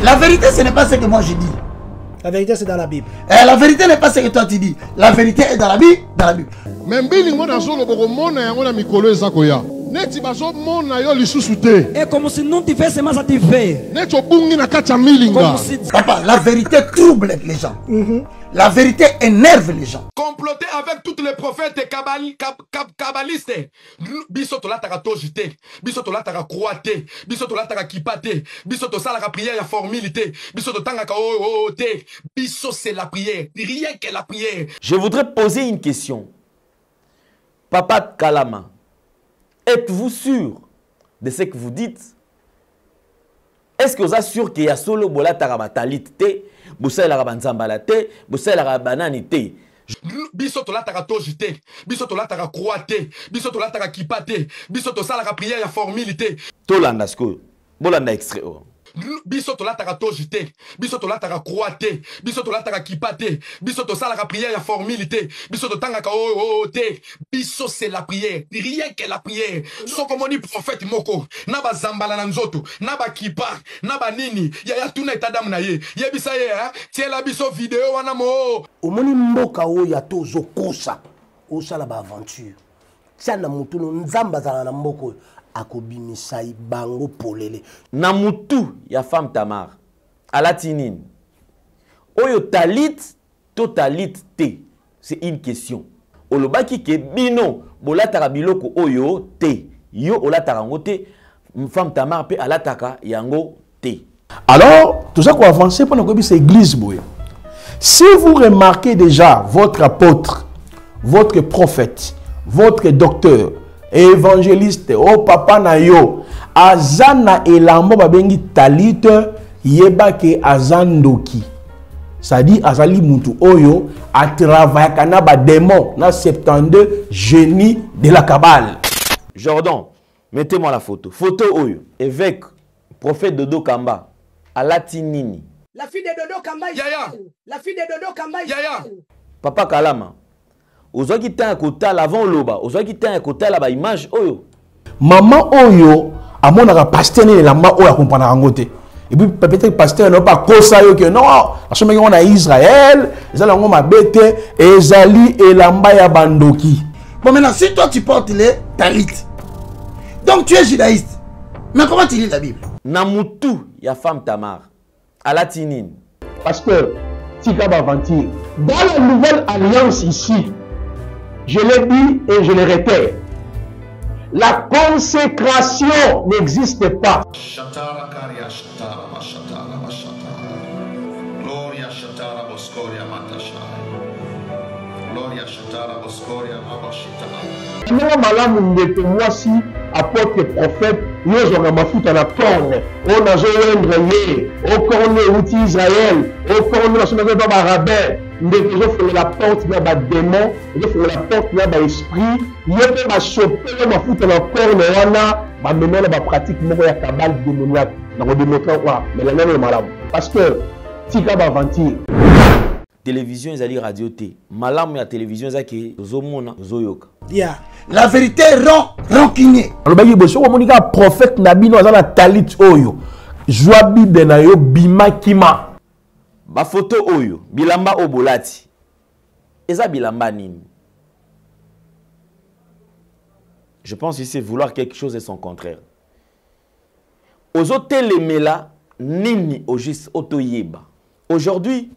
La vérité, ce n'est pas ce que moi je dis. La vérité, c'est dans la Bible. La vérité n'est pas ce que toi tu dis. La vérité est dans la Bible. Dans la Bible. Mais Et comme si nous tu fais seulement ça tu fais. Comme si... Papa, la vérité trouble les gens. La vérité énerve les gens. Comploter avec tous les prophètes kabbalistes. Bisoto la taka tojite, bisoto la taka croate, bisoto la taka kipate, bisoto sala ka prière ya formalité, bisoto tanga ka te. Biso c'est la prière, rien que la prière. Je voudrais poser une question. Papa Kalama, êtes-vous sûr de ce que vous dites? Est-ce que vous êtes sûr qu'il y a solo bola tarabatalite te, bossa la rabanzambala te, bossa la rabanani te? Bisoto la taka tojite, bisoto la taka croate, bisoto la taka kipate, bisoto sala ka prière ya formalité. Tolanda sko, bolanda extrait. Bisoto la taka tojite, bisoto la taka croate, bisoto la taka kipate, bisoto sala ka prière ya formalité, bisoto tanga ka te. Biso c'est la prière, rien que la prière. So comme on dit prophète moko, naba zambala na nzoto, naba kipa, naba nini, ya tuna etadam na ye. Ye bisa ye ha, tie la biso vidéo wana mo. Omoni mboka o ya tozo kosa, osala ba aventure. Tia na mutu no nzamba za na mboko akobimisa bango polele. Na mutu ya femme Tamar, alatinine. Oyo talit, to talit te. C'est une question. Olobaki ke bino bolataka biloko oyo te. Yo olataka ngo te. Femme Tamar pe alataka yango te. Alors, tout ça qu'on avance pour nous c'est église boy. Si vous remarquez déjà votre apôtre, votre prophète, votre docteur, évangéliste, oh papa na yo, azana elambo babengi talit yebake azandoki. Ça dit azali mutu oyo a travaillé kana ba démon na 72 génies de la Kabbale. Jordan, mettez-moi la photo. Photo oyo, évêque, prophète Dodo Kamba, alatinini. La fille de Dodo Kamba. Yaya. La fille de Dodo Kamba. Yaya. Papa Kalama. Ozo ki tan kota l'avant loba, ozo ki tan kota la ba image oyo. Maman oyo amonaka pasteur ne la ma oyo comprendre ngote. Et puis peut-être pasteur non pas kosa yo que non, parce que on a Israël, ezali ngo mabete ezali elamba ya bandoki. Bon maintenant si toi tu portes les talit, donc tu es judaïste. Mais comment tu lis la Bible? Namutu ya femme Tamar, alatinine. Pasteur, tika ba aventure. Dans la nouvelle alliance ici, je l'ai dit et je le répète, la consécration n'existe pas. Moi, malamu ndete mwasi apôtre prophète nous on a mafuta na corne on a joindre ye au corne outil Israël au corne na sonaka ba rabbin ndete zo faire la porte na ba démon zo faire la porte na ba esprit yebe ba choper mafuta na corne wana ba menela ba pratique moko ya Kabbale démoniaque na ko démontrer quoi mais la même malamu parce que tika ba aventure télévision ezali radio te malamu ya télévision ezaki zomona zoyoka. Yeah. La vérité rend rancunier. alobaki boso ko monika prophète nabino azana talit oyo joa bible na yo bima kima ba photo oyo bilamba obolati eza bilamba nini? Je pense que c'est vouloir quelque chose et son contraire. Ozo telemela nini au juste otoyeba. Aujourd'hui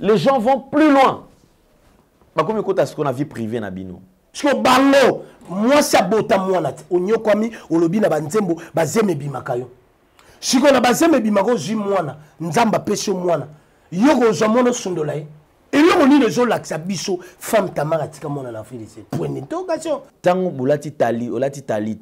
les gens vont plus loin. Bah comme écoute à ce qu'on a vie privée na bino. Parce que bango, moi ça bota moi na onyo kwami olobi na banzembo bazeme bimakayo. Siko na bazeme bimako zi mwana nzamba pesho mwana. Yoko zo mono sundola e. Et là on dit zo laksa biso femme Tamar atika mona na Afrique c'est point d'interrogation. Tango bulati tali olati talit.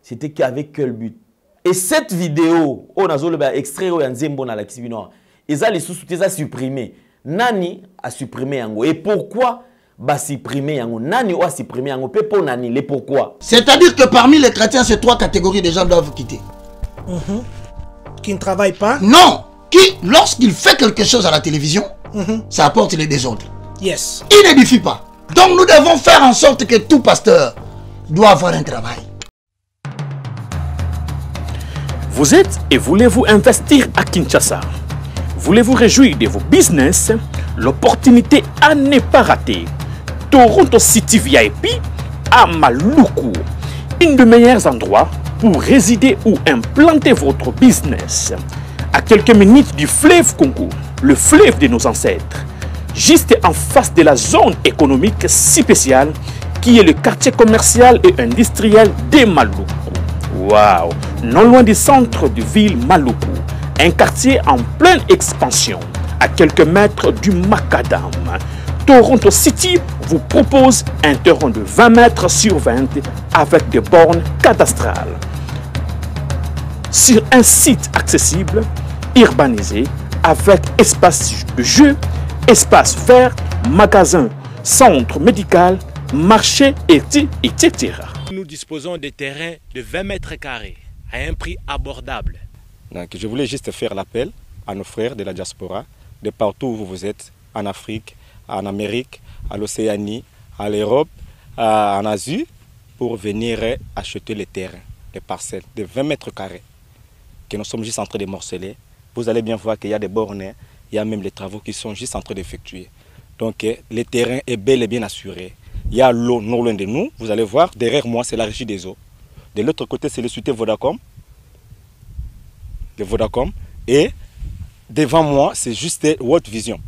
C'était qu'avec quel but? Et cette vidéo on a zo le extrait o nzembo na la kisibino. Eza les sous-sous supprimé. Nani a supprimé yango et pourquoi ba supprimer yango? Nani a supprimé yango pe pour nani les pourquoi? C'est-à-dire que parmi les chrétiens ces trois catégories de gens doivent quitter. Qui ne travaillent pas? Non, qui lorsqu'il fait quelque chose à la télévision, ça apporte les désordres. Yes. Il n'édifie pas. Donc nous devons faire en sorte que tout pasteur doit avoir un travail. Vous êtes et voulez-vous investir à Kinshasa? Voulez-vous réjouir de vos business? L'opportunité à ne pas rater. Toronto City VIP à Maluku, un des meilleurs endroits pour résider ou implanter votre business. À quelques minutes du fleuve Congo, le fleuve de nos ancêtres, juste en face de la zone économique spéciale qui est le quartier commercial et industriel de Maluku. Waouh! Non loin du centre de ville Maluku, un quartier en pleine expansion, à quelques mètres du Macadam. Toronto City vous propose un terrain de 20 mètres sur 20 avec des bornes cadastrales. Sur un site accessible, urbanisé, avec espace de jeu, espace vert, magasin, centre médical, marché, etc. Nous disposons de terrains de 20 mètres carrés à un prix abordable. Donc, je voulais juste faire l'appel à nos frères de la diaspora, de partout où vous êtes, en Afrique, en Amérique, à l'Océanie, à l'Europe, en Asie, pour venir acheter les terrains, les parcelles de 20 mètres carrés que nous sommes juste en train de morceler. Vous allez bien voir qu'il y a des bornes, il y a même les travaux qui sont juste en train d'effectuer. Donc le terrain est bel et bien assuré. Il y a l'eau non loin de nous, vous allez voir, derrière moi c'est la régie des eaux. De l'autre côté c'est le société Vodacom. De Vodacom. Et devant moi c'est juste World Vision.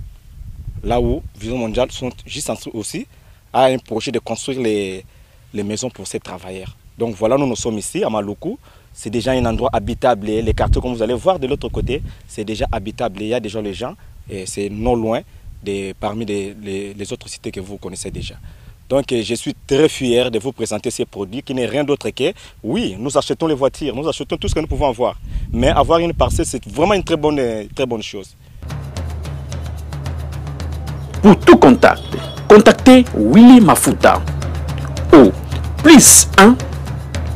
Là où Vision Mondiale sont juste en train aussi à un projet de construire les maisons pour ces travailleurs. Donc voilà, nous sommes ici à Maluku. C'est déjà un endroit habitable. Les quartiers, comme vous allez voir de l'autre côté, c'est déjà habitable. Il y a déjà les gens et c'est non loin parmi les autres cités que vous connaissez déjà. Donc je suis très fier de vous présenter ces produits qui n'est rien d'autre que, oui, nous achetons les voitures, nous achetons tout ce que nous pouvons avoir. Mais avoir une parcelle, c'est vraiment une très bonne chose. Pour tout contact, contactez Willy Mafuta au +1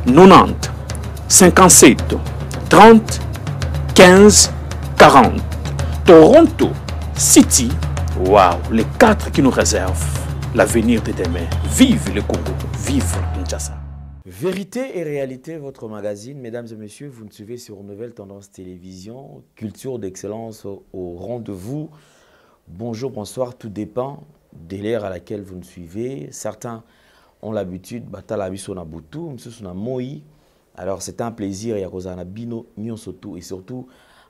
90 57 30 15 40. Toronto City, waouh, les 4 qui nous réservent l'avenir de demain. Vive le Congo, vive Kinshasa. Vérité et réalité, votre magazine. Mesdames et messieurs, vous nous suivez sur Nouvelle Tendance Télévision. Culture d'excellence au rendez-vous. Bonjour, bonsoir, tout dépend de l'ère à laquelle vous nous suivez. Certains ont l'habitude, batala biso na butu, msusu na moi. Alors c'est un plaisir, Yakozana Bino Nyonsotu, et surtout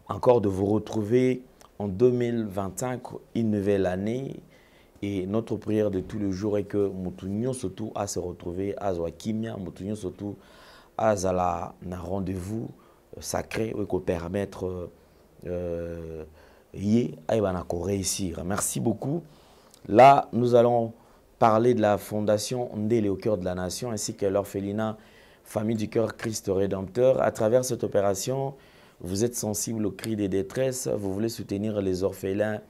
encore de vous retrouver en 2025, une nouvelle année. Et notre prière de tous les jours est que Mutu Nyonsotu a se retrouver à Zoakimia, Mutu Nyonsotu a zala na rendez-vous sacré où il peut permettre à réussir. Merci beaucoup. Là, nous allons parler de la fondation Ndele au cœur de la nation ainsi que l'orphelinat Famille du Cœur Christ Rédempteur. À travers cette opération, vous êtes sensible aux cris des détresses, vous voulez soutenir les orphelins,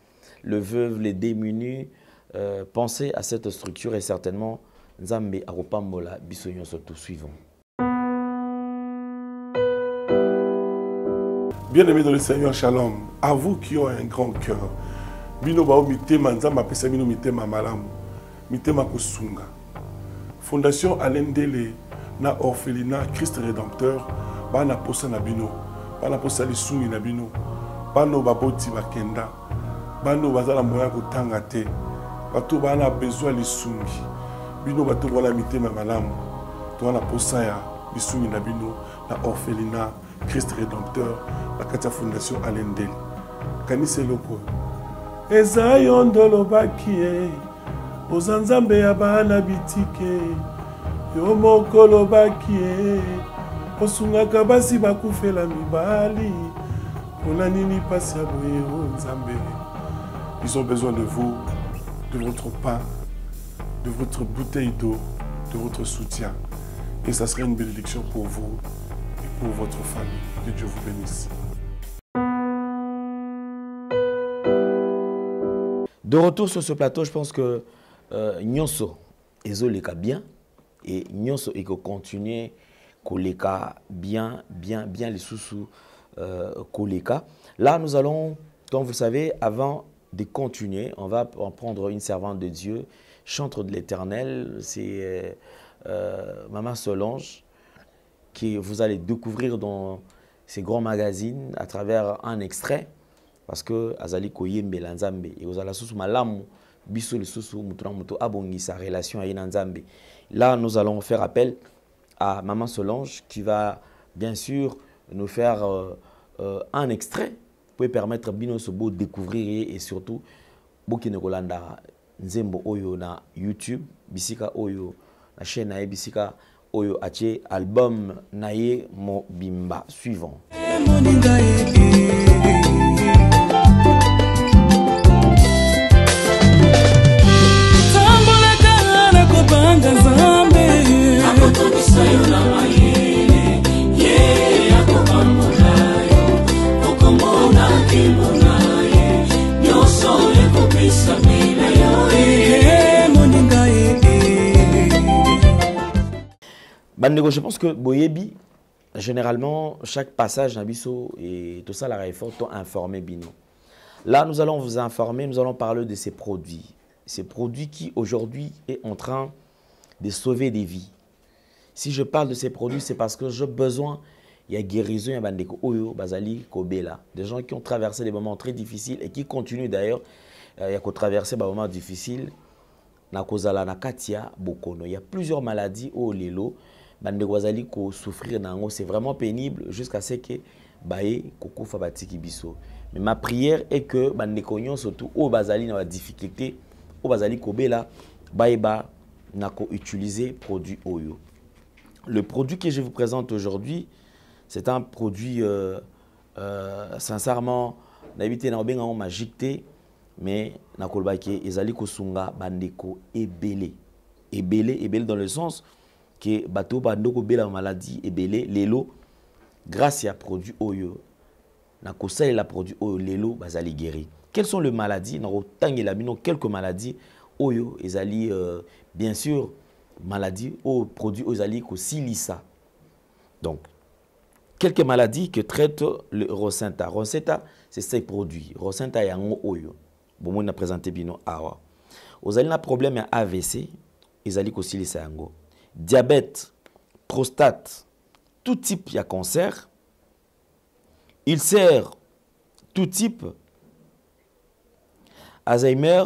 les veuves, les démunis. Pensez à cette structure et certainement Nzambe Aropambola Bisonyo surtout suivant. Bien-aimés dans le Seigneur, shalom. À vous qui ont un grand cœur, bino bao mitema Nzambe apesa bino mitema malamu, mitema kusunga. Fondation Alain Ndele na orphelinat Christ Rédempteur, bana posa na bino, bana posa lisungi na bino, bano baboti bakenda, bano bazala moya kotanga te, bato bana besoin lisungi, bino bato wala mitema malamu, to wana posa ya lisungi na bino na orphelinat Christ Rédempteur, la Katia Fondation Alain Ndele. Kanise loko. Eza yondolo bakie, ozanzambe ya bana bitike, yo mokolo bakie, osungaka basi bakufela mibali, pona nini pasi ya boye o Nzambe. Ils ont besoin de vous, de votre pain, de votre bouteille d'eau, de votre soutien. Et ça serait une bénédiction pour vous et pour votre famille. Que Dieu vous bénisse. De retour sur ce plateau, je pense que Nyonso ezoleka bien et Nyonso eko continuer koleka bien les sous koleka. Là, nous allons, comme vous savez, avant de continuer, on va en prendre une servante de Dieu, chantre de l'Éternel, c'est Maman Solange, que vous allez découvrir dans ces grands magazines à travers un extrait parce que azali koyembe la nzambe et ozala susu malamu biso le susu mutuna muto abongi sa relation à nzambe. Là nous allons faire appel à Maman Solange qui va bien sûr nous faire un extrait pour permettre bino sobo découvrir et surtout bokine kolanda nzembo oyo na YouTube bisika oyo la chaîne na bisika oyo ache album naye Mobimba suivant. Bandego, je pense que Boyebi, généralement, chaque passage d'Abisso et tout ça, la réforme, t'ont informé Bino. Là, nous allons vous informer, nous allons parler de ces produits. Ces produits qui, aujourd'hui, est en train de sauver des vies. Si je parle de ces produits, c'est parce que j'ai besoin, il y a guérison, il y a Bandeko Oyo, Bazali, Kobela. Des gens qui ont traversé des moments très difficiles et qui continuent d'ailleurs, il y a qu'à traverser des moments difficiles. Nakozala, Nakatia, Bokono. Il y a plusieurs maladies au Lelo. Bandeko Bazali ko souffrir nango, c'est vraiment pénible jusqu'à ce que baye kokufa batiki biso. Mais ma prière est que bandeko nyon surtout au Bazali na la difficulté, au Bazali Kobela, baye ba nako utiliser produit Oyo. Le produit que je vous présente aujourd'hui, c'est un produit sincèrement n'habité na obenga magique mais nako baki ezali kosunga bandeko ebele. Ebele dans le sens que bateau bandoko bela maladie et belé lelo grâce à produit oyo na kosala la produit oyo lelo bazali guéri. Quelles sont les maladies? Na otangela bino quelques maladies oyo ezali bien sûr maladies au produit ozali ko silisa. Donc quelques maladies que traite le Rosenta. Rosenta c'est ces produits. Rosenta yango oyo. Bon on a présenté bino awa. Ozali na problème à AVC ezali ko silisa yango. Diabète, prostate, tout type de cancer, ulcère, tout type, Alzheimer,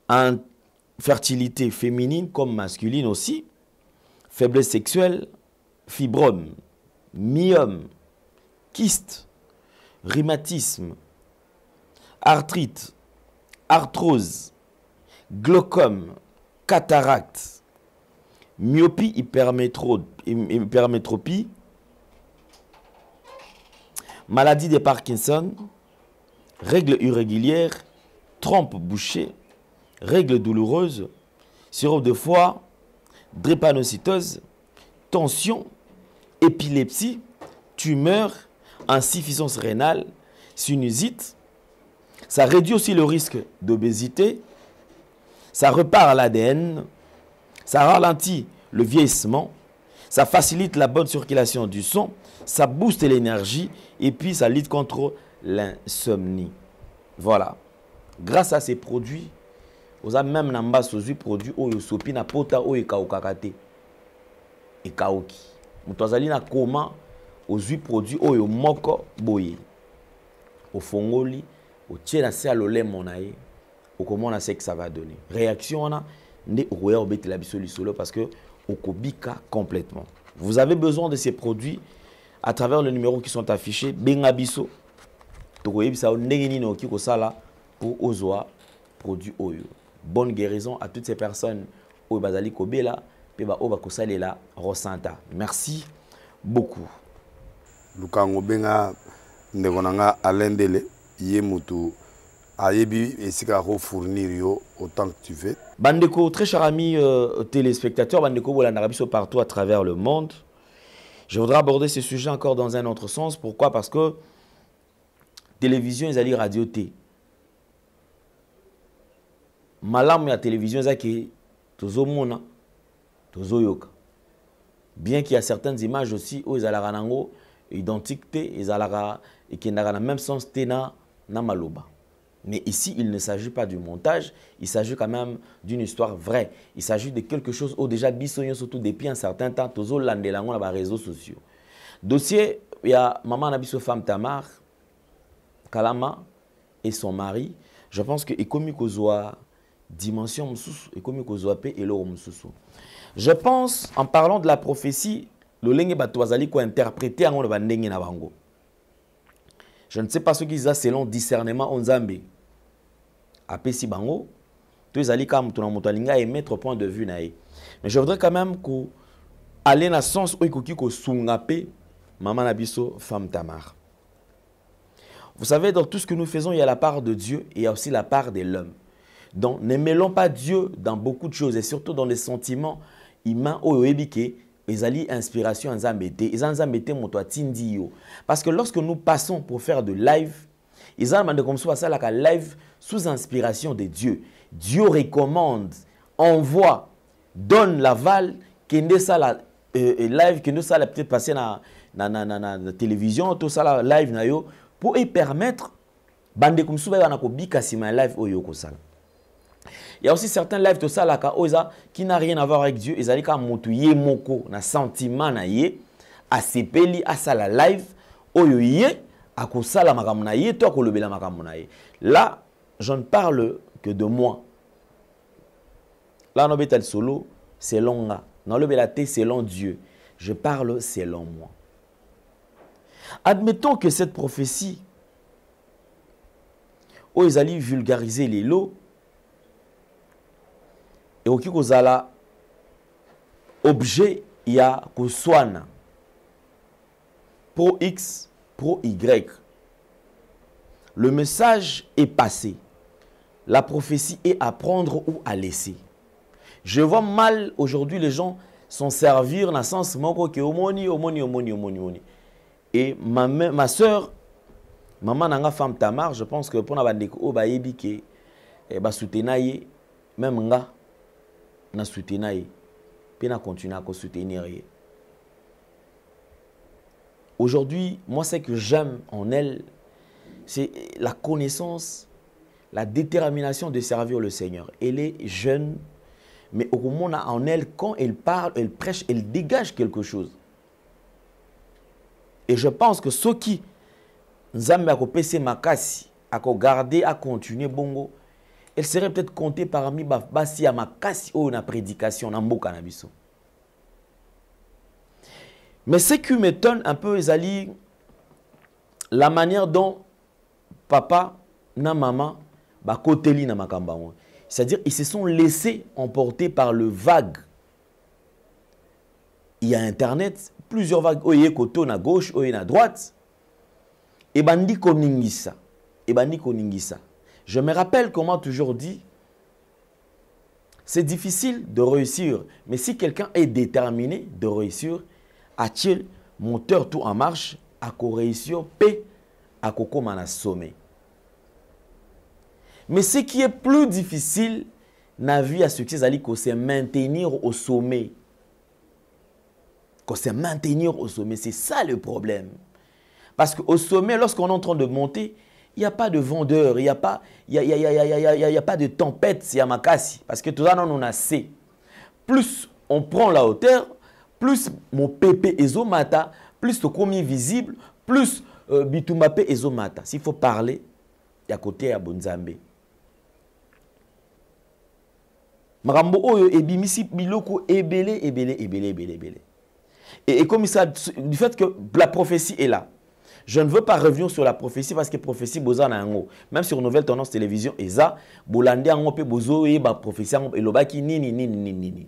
infertilité féminine comme masculine aussi, faiblesse sexuelle, fibrome, myome, kyste, rhumatisme, arthrite, arthrose, glaucome, cataracte, myopie, hypermétropie, maladie de Parkinson, règles irrégulières, trompe bouchée, règles douloureuses, cirrhose de foie, drépanocytose, tension, épilepsie, tumeur, insuffisance rénale, sinusite. Ça réduit aussi le risque d'obésité, ça repart l'ADN, ça ralentit le vieillissement, ça facilite la bonne circulation du sang, ça booste l'énergie et puis ça lutte contre l'insomnie. Voilà. Grâce à ces produits, vous avez même namba sozu produits oyo sopi na pota oyo kaokakate et kaoki. Mutazali na koma ozu produits oyo moko boye. Au fongoli, au tiena se alole monaye, au comment on sait que ça va donner. Réaction on a parce que okobika complètement. Vous avez besoin de ces produits à travers les numéros qui sont affichés. Bengabiso, pour Ozoa, produit Oyo. Bonne guérison à toutes ces personnes au Bazali Kobela, Peba Oba Kosalela, Rosanta. Merci beaucoup. Lukango Benga Negonanga Alendele, Yemutu. Ayebi et si fournir yo autant que tu veux. Bandeko, très chers amis téléspectateurs, Bandeko Bolanarabiso partout à travers le monde. Je voudrais aborder ce sujet encore dans un autre sens. Pourquoi? Parce que télévision, ils allaient radio T. Malam ya télévision, ils allaient tozo mona, tozo yoka. Bien qu'il y a certaines images aussi où ils allaient ranango identiques, ils allaient et qui n'ont même sens tena na maloba. Mais ici, il ne s'agit pas du montage, il s'agit quand même d'une histoire vraie. Il s'agit de quelque chose où déjà bisognon surtout depuis un certain temps, tozo landelango na ba réseaux sociaux. Dossier, il y a maman Nabiso Femme Tamar, Kalama et son mari. Je pense que Ekomi Kozoa dimension Moussous, Ekomi Kozoa Pe et l'eau Moussous. Je pense, en parlant de la prophétie, le Lenge Batouazali ko interprété en le Bandenge na Bango. Je ne sais pas ce qu'ils ont selon discernement en Zambie. A Pessi Bango, tous les alliés comme tout le monde et mettre point de vue naïe. Mais je voudrais quand même qu'on aille dans le sens où il faut sungape maman Nabiso Femme Tamar. Vous savez, dans tout ce que nous faisons, il y a la part de Dieu et il y a aussi la part de l'homme. Donc, ne mêlons pas Dieu dans beaucoup de choses et surtout dans les sentiments humains ou ébike. Ils ont inspiration en Zambété. Ils ont Zambété mon toit Tindio. Parce que lorsque nous passons pour faire de live, ils ont demandé comme ça la live sous inspiration de Dieu. Dieu recommande, envoie, donne l'aval, que ça la live, que nous ça la peut-être passer dans la télévision, tout ça la live na yo pour y permettre bande comme ça na ko bikasima live oyo ko sala. Il y a aussi certains lives de ça qui n'a rien à voir avec Dieu. Ils allaient comme moutouye moko na sentiment na ye a sepeli a sala live oyo ye a ko sala makambo na ye to ko lobela makambo na ye. Là, je ne parle que de moi. Là, no betal solo selon nga. Non lobela te selon Dieu. Je parle selon moi. Admettons que cette prophétie où ils allaient vulgariser les lots et au Kikozala, objet, il y a Koswana. Pro X, pro Y. Le message est passé. La prophétie est à prendre ou à laisser. Je vois mal aujourd'hui les gens s'en servir dans le sens que omoni. Et ma soeur, maman nanga Femme Tamar, je pense que pour na bandeko o ba yebi ke ba soutenaye même nga na soutenaye puis na continuer à soutenir. Aujourd'hui, moi ce que j'aime en elle, c'est la connaissance, la détermination de servir le Seigneur. Elle est jeune, mais au moment en elle, quand elle parle, elle prêche, elle dégage quelque chose. Et je pense que ceux qui Nzambe a kopese makasi, a garder, à continuer bongo, elle serait peut-être comptée parmi basi à makasi ou na prédication na mboka na biso. Mais ce qui m'étonne un peu, Ezali, la manière dont papa na maman ba koteli na makamba. C'est-à-dire ils se sont laissés emporter par le vague. Il y a Internet, plusieurs vagues, oye koto na gauche, oye na droite. Et bandi koningisa. Et bandi koningisa. Je me rappelle comment toujours dit, c'est difficile de réussir, mais si quelqu'un est déterminé de réussir, a-t-il moteur tout en marche, à ko réussir, paix, à ko komana sommet. Mais ce qui est plus difficile, na vie à succès, c'est maintenir au sommet. C'est maintenir au sommet, c'est ça le problème. Parce qu'au sommet, lorsqu'on est en train de monter, il n'y a pas de vendeur, il n'y a pas de tempête, c'est Yamakasi. Parce que tout ça, on a assez. Plus on prend la hauteur, plus mon pépé ezomata, plus le commis visible, plus bitumapé ezomata. S'il faut parler, il y a côté à Bonzambe. Marambo oyo ebimisi biloko ebele. Et comme ça, du fait que la prophétie est là, je ne veux pas revenir sur la prophétie parce que la prophétie boza na ngo. Même sur Nouvelle Tendance Télévision, eza bolande ngo pe bozo e ba prophétie ngo elobaki nini.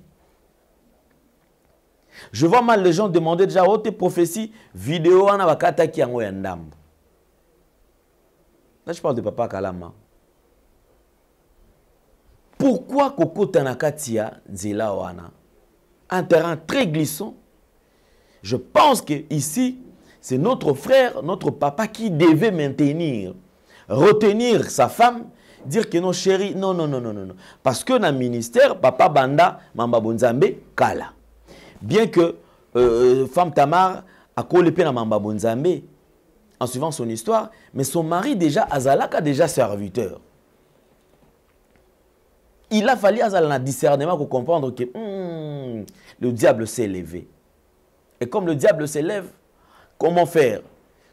Je vois mal les gens demander déjà oh tes prophéties vidéo ana bakata ki ngo ya ndambo. Là je parle de papa Kalama. Pourquoi Koko Tanakatia Zela wana? Un terrain très glissant. Je pense que ici, c'est notre frère, notre papa qui devait maintenir, retenir sa femme, dire que non chérie, non. Parce que dans le ministère, papa Banda, Mamba Bonzambe, Kala. Bien que Femme Tamar a collé dans Mamba Bonzambe, en suivant son histoire, mais son mari déjà, Azalaka, déjà serviteur. Il a fallu un discernement pour comprendre que le diable s'est élevé. Et comme le diable s'élève, comment faire?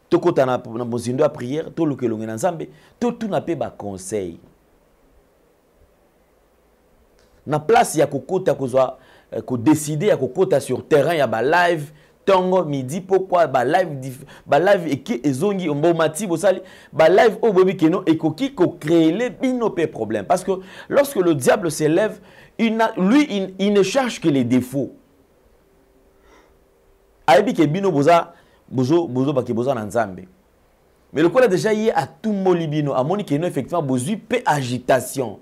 Toko tana na bozindo a prière, to lokelonge na nzambe, to tout na pe ba conseil. Na place ya kokota kozwa ko décider ya kokota sur terrain ya ba live tongo midi pourquoi ba live eki ezongi mbomati bosali ba live obobi keno ekoki ko créer les binopé problème parce que lorsque le diable s'élève, il ne cherche que les défauts. Aibi ke bino boza bozo ba ke boza na nzambe. Mais le quoi déjà y a tout molibino a moni keno effectivement bozu pe agitation.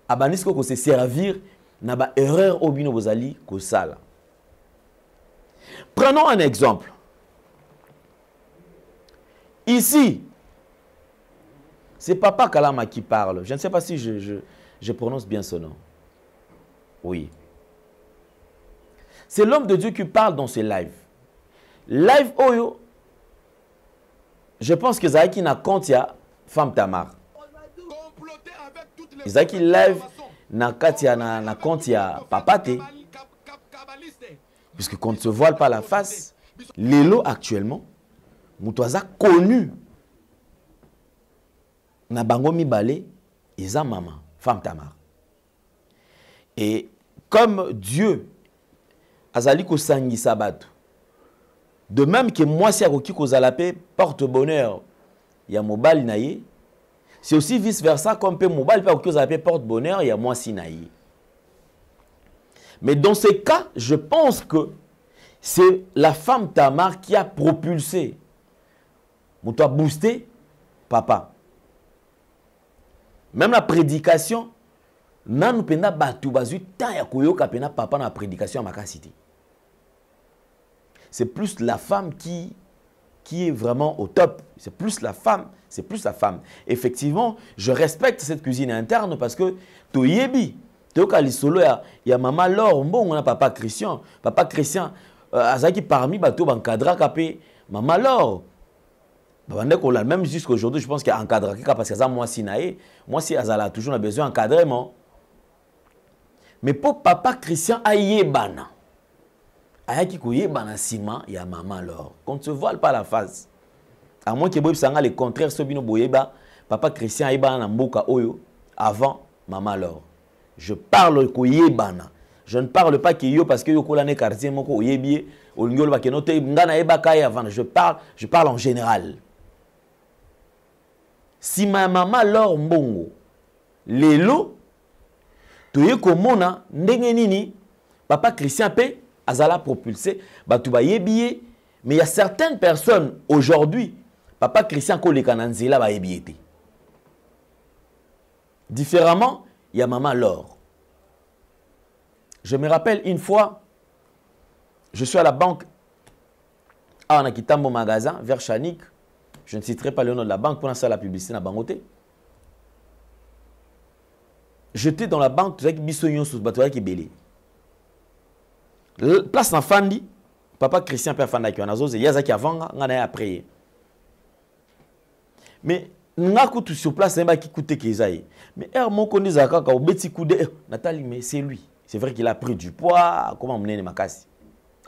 Abanisko ko se servir na ba erreur obino bozali ko sala. Prenons un exemple. Ici, c'est Papa Kalama qui parle. Je ne sais pas si je prononce bien son nom. Oui. C'est l'homme de Dieu qui parle dans ses lives. Live Oyo, je pense que Zaki n'a compte ya femme Tamar. Zaki live n'a compte ya Papate. Puisque qu'on ne se voile pas la face, Lélo actuellement, Moutouaza connu. Na bango mibale, Eza maman, femme Tamar. Et comme Dieu, Azali ko sangi sabatu. De même que moi, si Akoki Kozalape porte bonheur, il y a mobile naïe. C'est aussi vice versa, comme peut mobile porte bonheur, il y a moi si naïe. Mais dans ces cas, je pense que c'est la femme Tamar qui a propulsé, ou toi boosté, papa. Même la prédication, nan pena batu bazu ta ya koyoka pena papa na prédication à Makasiti. C'est plus la femme qui est vraiment au top. C'est plus la femme. C'est plus la femme. Effectivement, je respecte cette cuisine interne parce que Toyebi. Il y a maman Laure, bon, on a papa Christian. Papa Christian, Azaki parmi bateau encadra capé maman Laure. Même jusqu'à aujourd'hui, je pense qu'il y a encadré parce que ça, moi, si naïe, moi, si Azala a toujours besoin d'encadrement. Mais pour papa Christian, aïebana. Ayaki koyebana sima, il y a maman Laure. Qu'on ne se voile pas la face. À moins que Bob Sanga le contraire, Sobino Boyeba, papa Christian aïebana na mboka oyo avant maman Laure. Je parle koyebana. Je ne parle pas que yo parce que yo kolane quartier moko oyebie olingolo ba kenote ngana eba kai avant. Je parle en général. Si ma maman Laure mbongo lelo toye komona ndenge nini papa Christian pe azala propulsé batu ba yebie, mais il y a certaines personnes aujourd'hui papa Christian ko le kananzela ba yebiete. Différemment, il y a maman Laure. Je me rappelle une fois, je suis à la banque, on a quitté mon magasin vers Chanik. Je ne citerai pas le nom de la banque pour lancer la publicité dans Bangoté. J'étais dans la banque, tout ça qui bisoyon sous bateau qui belé. Place en Fandi, papa Christian Père Fanda qui en a zosé, Yazaki avant, on a après. Mais n'a coûté sur place, un qui coûtait qu'ils mais mon connaît Zaka au petit coup de Nathalie, mais c'est lui. C'est vrai qu'il a pris du poids. Comment mener ma casse?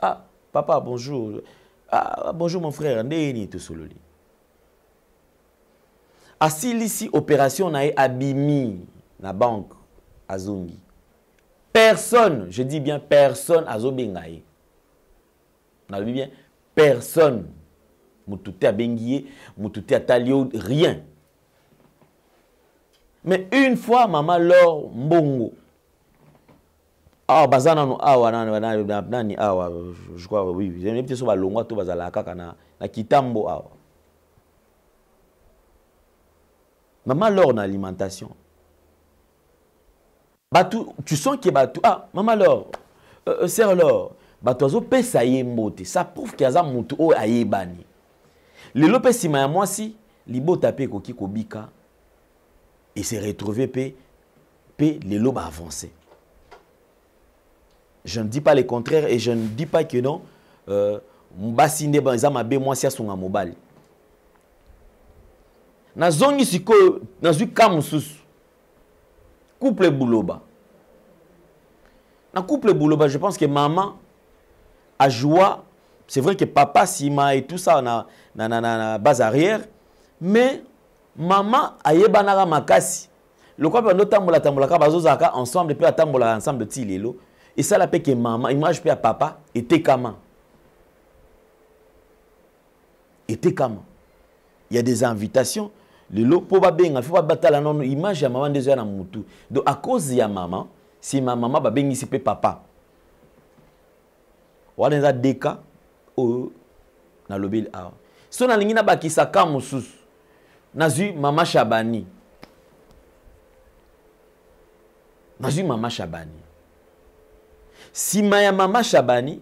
Ah, papa, bonjour. Ah, bonjour mon frère. Ndeni tout solo. Assis ici, opération na abimi na banque Azongi. Personne, je dis bien personne azobengaye. On dit bien personne. Moutouté a benguié, moutouté a talio, rien. Mais une fois, maman Laure Mbongo. Ah, bazana no awa nani awa, je crois oui, j'ai une petite balongwa to bazala kaka na kitambo awa. Maman Laure na alimentation. Batu, tu sens que batu maman Laure, sœur Laure, batu azo pesa yembote. Ça prouve qu'il y a mutu o ayebani. Le lope sima ya mwasi, libo tapé koki kobika et se retrouver pe le lobe avancé. Je ne dis pas le contraire et je ne dis pas que non. Mbasinde banza be mwasi asunga mobali. Na zongi siko na zui kamususu. Couple Bouloba. Na couple Bouloba, je pense que maman a joué C'est vrai que papa Sima et tout ça na base arrière, mais maman ayebanaka makasi. Le quoi pendant tambola ka bazozaka ensemble puis atambola ensemble ti lelo. Et ça la paix que maman, image puis à papa était comment. Était comment. Il y a des invitations. Le lot pour babenga, faut pas battre non image ya maman déjà na mutu. Donc à cause ya maman, si ma maman ba bengi sipe papa. Wana za deka o na lobel a. So na lingina bakisa ka mususu. Nazu mama Shabani. Nazu mama Shabani. Si maya mama Shabani,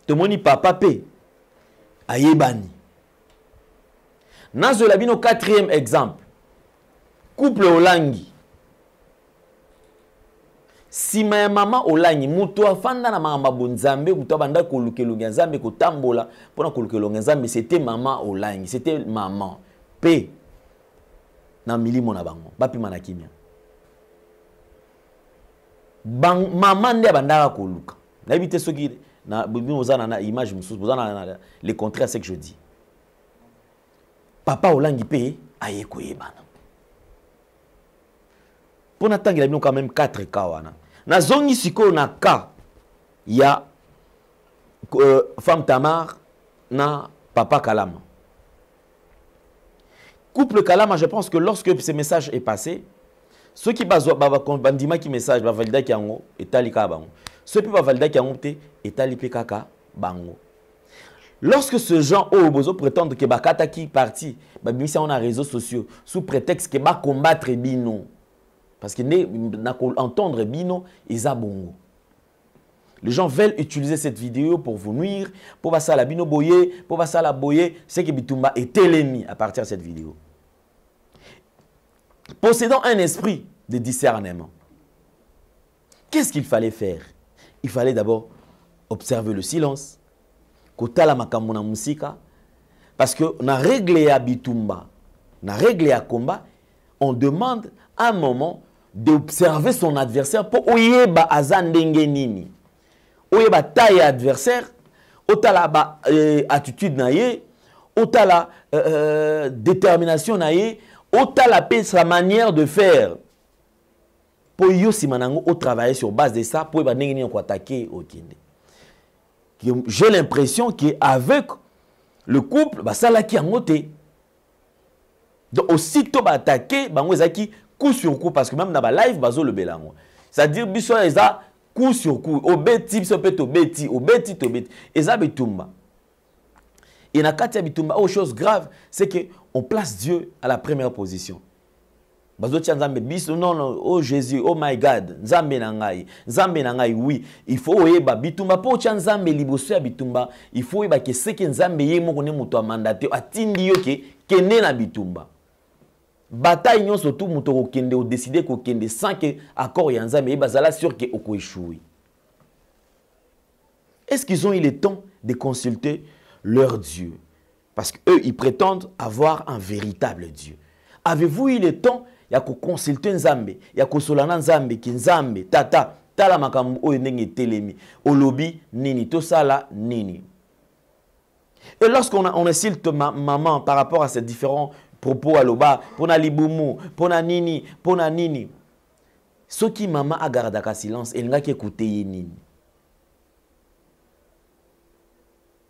tomoni papa pe ayebani. Nazo la bino quatrième exemple. Couple Olangi. Si ma maman Olangi, muto afanda na mama bonzambe, muto banda kolukelonga nzambe ko tambola, pona kolukelonga nzambe, c'était maman Olangi, c'était maman. P. Na milimo na bango, bapi manakimia. Bang maman nde banda koluka. Na bité soki na bino zana na image mususu, bozana les contraires c'est que je dis. Papa Olangi pe aye koyebana. Pour n'attendre, il y a quand même 4 cas. Na zongi siko na cas, il y a femme Tamar na papa Kalama. Couple Kalama, je pense que lorsque ce message est passé, ceux qui bandima qui message va valider qui ango etali ka bango. Ceux qui va valider qui ango te etali pe kaka bango. Lorsque ce genre au bozo prétendre que bakata qui parti, ba bimisa on a réseaux sociaux sous prétexte que ba combattre bino. Parce que entendre bino ils a bongo. Les gens veulent utiliser cette vidéo pour vous nuire, pour passer la bino boyer, pour passer la boyer, c'est que Bitumba est l'ennemi à partir de cette vidéo. Possédant un esprit de discernement. Qu'est-ce qu'il fallait faire? Il fallait d'abord observer le silence. Kotala makamuna musika. Parce que on a réglé à Bitumba, on a réglé à combat, on demande un moment d'observer son adversaire pour oyeba azandenge nini. Oyeba taille adversaire, otala ba attitude naie, otala détermination naie, otala pe sa manière de faire. Pour yo simanango au travailler sur base de ça pour oyeba ndenge nini ko attaquer au kinde. J'ai l'impression qu'avec le couple, bah ça là qui a monté. Donc aussitôt bah attaquer, bah moi qui coup sur coup parce que même dans la live bazo le belango. C'est-à-dire biso eza coup sur coup, au beti biso peut to beti, au beti to beti. Eza bitumba. Et na katia bitumba, autre chose grave, c'est que on place Dieu à la première position. Bazo tia nzambe biso non oh Jésus, oh my God, nzambe na ngai, oui, il faut oyeba bitumba po tia nzambe liboso ya bitumba, il faut oyeba que c'est que nzambe ye moko ne muto mandaté atindi yo ke kende na bitumba. Bataille non surtout muto ko kende o décider ko kende sans que accord ya nzambe ye bazala sûr que oko échouer. Est-ce qu'ils ont eu le temps de consulter leur Dieu? Parce que eux ils prétendent avoir un véritable Dieu. Avez-vous eu le temps ya ko consulter nzambe, ya ko solana nzambe ki nzambe tata tala makambo oyo ndenge telemi olobi nini to sala nini? Et lorsqu'on insulte maman par rapport à ces différents propos à l'oba, pona libumu, pona nini, ce qui maman a gardé à silence, elle n'a qu'écouté nini.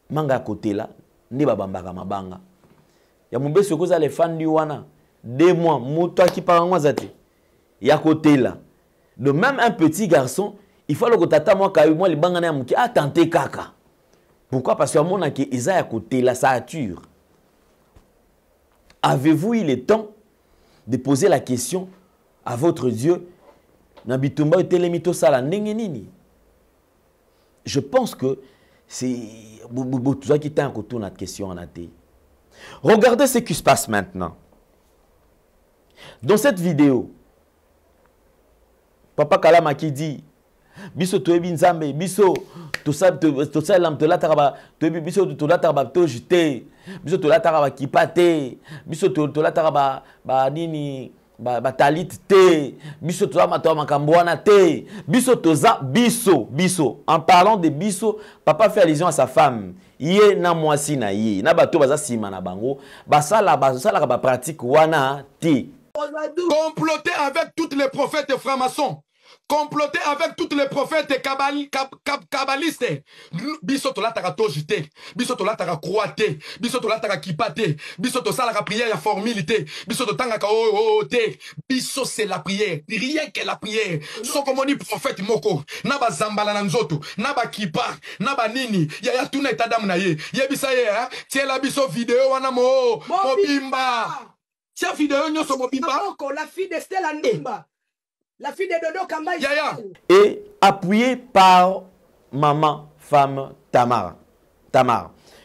Manga côté là, ne babambaka mabanga. Ya mumbe sokoza les fans du wana. 2 mois, toi qui parle moi zate. Ya côté là. De même un petit garçon, il faut que tata moi kayu moi les bangana muki a tenté kaka. Pourquoi? Parce que mon a que Isa à côté là ça attire. Avez-vous eu le temps de poser la question à votre Dieu? Nabitumba telemito sala ndenge nini? Je pense que c'est tout ça qui t'a encore notre question en athée. Regardez ce qui se passe maintenant. Dans cette vidéo, Papa Kalama qui dit biso toyebi nzambe biso to salam to lataraba toyebi biso to lataraba to jité biso to lataraba kipate biso to lataraba ba nini batalit te, biso toza matoa makambouana te, biso toza biso. En parlant de biso, papa fait allusion à sa femme. Yé na mwasi na yé, na bato baza sima na bango, basala ba pratique wana te. Comploter avec tous les prophètes francs-maçons. Comploter avec tous les prophètes kabbalistes. Biso to la taka tojite, biso to la taka croate, biso to la taka kipate, biso to sala prière ya formalité, biso to tanga ka te. Biso c'est la prière, rien que la prière. So comme on dit prophète moko, na ba zambala na nzoto, na ba kipa, na ba nini, ya tuna etadam na ye. Ye bisa ye ha, tie la biso vidéo wana mobimba. Tia vidéo nyoso mobimba. La fille de Stella Ndimba. La fille de Dodo Kamba. Et appuyé par maman, femme Tamar.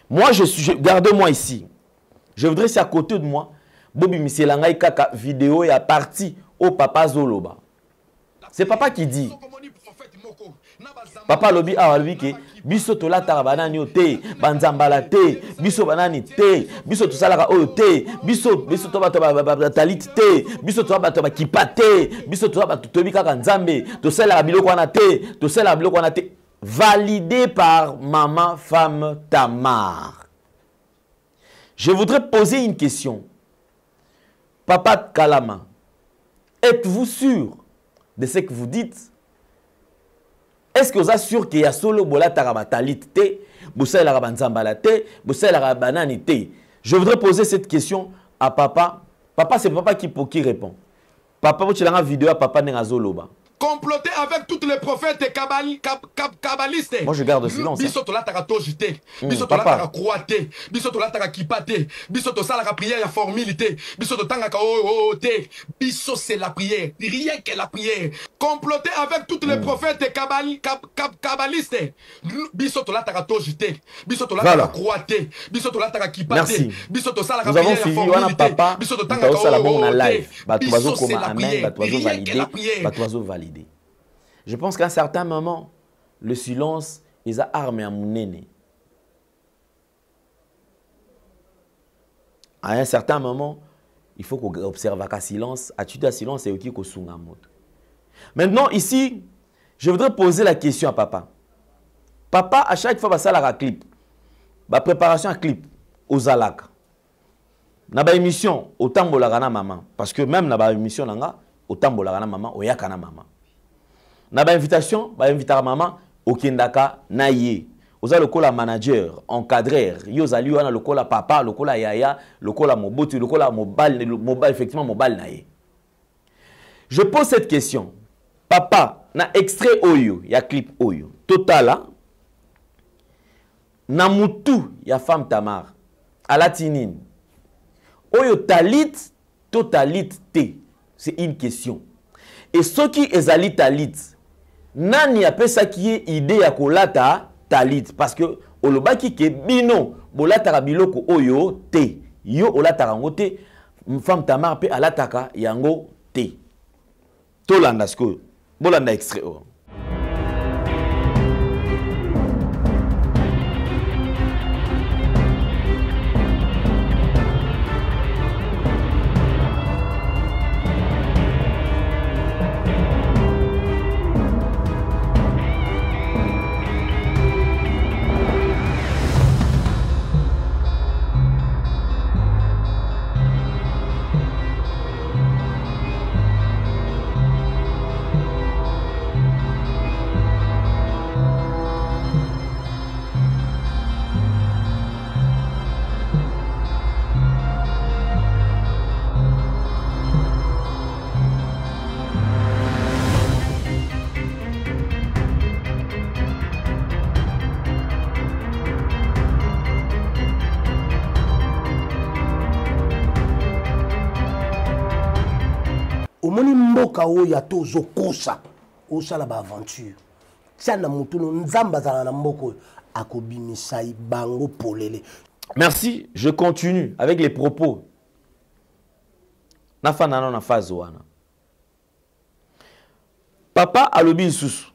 Moi, garde-moi ici. Je voudrais, c'est à côté de moi, Bobby Misselangai Kaka vidéo et à partie au papa Zoloba. C'est papa qui dit. Papa lobi awalubi ke biso to la tarabanani te, banzambala te, biso banani te, biso to salaka oyo te, biso to bato talit te, biso to bato kipa te, biso to bato tobi kaka nzambe, to salaka biloko wana te, to salaka biloko wana te. Validé par maman femme Tamar. Je voudrais poser une question. Papa Kalama, êtes-vous sûr de ce que vous dites? Est-ce que vous êtes sûr qu'il y a solo bola tarabatalit te, boussaï la rabanzambala te, boussaï la rabanani te? Je voudrais poser cette question à papa. Papa, c'est papa qui répond. Papa, vous avez une vidéo à papa Nengazoloba. Comploter avec tous les prophètes kabbalistes. Moi je garde le silence. Biso to la taka tojite, biso to la taka croate, biso to la taka kipate, biso to sala prière ya formalité, biso to tanga ka te. Biso c'est la prière, rien que la prière. Comploter avec tous les prophètes kabbalistes. Biso to la taka tojite, biso to la taka croate, biso to la taka kipate, biso to sala prière ya formalité, biso to tanga ka biso c'est la prière, rien que la prière. Je pense qu'à un certain moment, le silence est armé à mon. À un certain moment, il faut qu'on observe un silence. Attitude à silence, c'est aussi qu'on s'ouvre. Maintenant, ici, je voudrais poser la question à papa. Papa, à chaque fois, ça la clip. La préparation à clip aux alak. Dans la émission, autant que la maman. Parce que même dans la émission, autant que la maman, au yakana maman. Na ba invitation, ba inviter maman au kindaka naye. Oza lokola manager, encadreur, yo zali wana lokola papa, lokola yaya, lokola mobotu, lokola mobile effectivement mobile naye. Je pose cette question. Papa, na extrait oyo, ya clip oyo. Totala na mutu ya femme Tamar. Alatinine. Oyo talit, totalit te. C'est une question. Et ce qui est talit, nani a ça qui est idée ya kolata talit parce que olobaki ke bino bolata rabiloko oyo te yo olata rango te femme Tamar pe alataka yango te tolanda sko bolanda extrait o. omoni mboka oyo atozo kosa osala ba aventure tia na mutuno nzamba zala na mboka oyo akobimisa bango polele. Merci, je continue avec les propos. Na fana na phase wana. Papa alobi susu.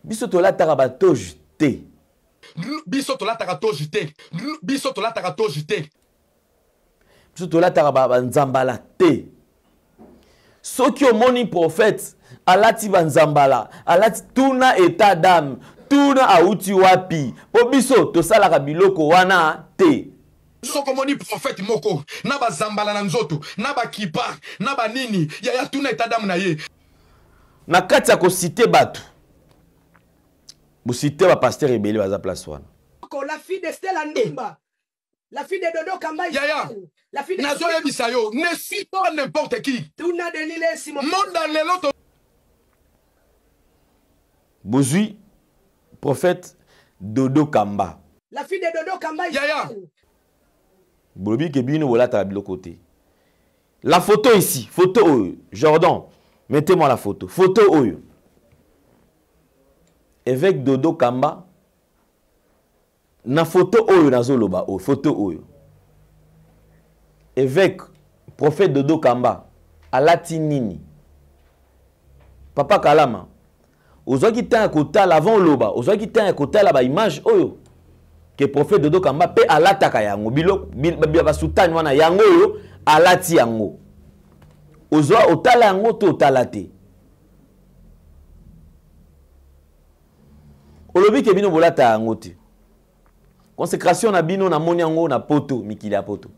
Biso to la tarabato te. Biso to la tarato te. Biso to la tarato te. Biso to la taraba nzambala te. Soki omoni prophète alati banzambala, alati tuna état d'âme, tuna auti wapi. Po biso tosalaka biloko wana te. Soko moni prophète moko, na ba zambala na nzoto, na ba kipa, na ba nini, ya tuna état d'âme na ye. Na kati ya ko citer batu. Vous citez le pasteur Ebele à place wana. La fille de Stella Ndimba, la fille de Dodo Kamba, la fille de Nazoya Bisayo, ne suis pas n'importe qui. Tuna de Lile Simon. Monde dans les lotos. Bozui, prophète Dodo Kamba. La fille de Dodo Kamba. Bolobi Kebino voilà ta côté. La photo ici, photo Oyo. Jordan, mettez-moi la photo. Photo Oyo. Évêque Dodo Kamba. Na photo Oyo nazoloba o photo Oyo. Évêque prophète Dodo Kamba alati nini. Papa Kalama. Ozwaki tan kotala avant loba, ozwaki tan kotala ba image Oyo. Que prophète Dodo Kamba pe alataka yango biloko basutani wana yango Oyo alati yango. Ozwa otala yango to otalate. Olobi ke bino bolata yango te. Consécration na bino na moni yango na poto mikili ya poto.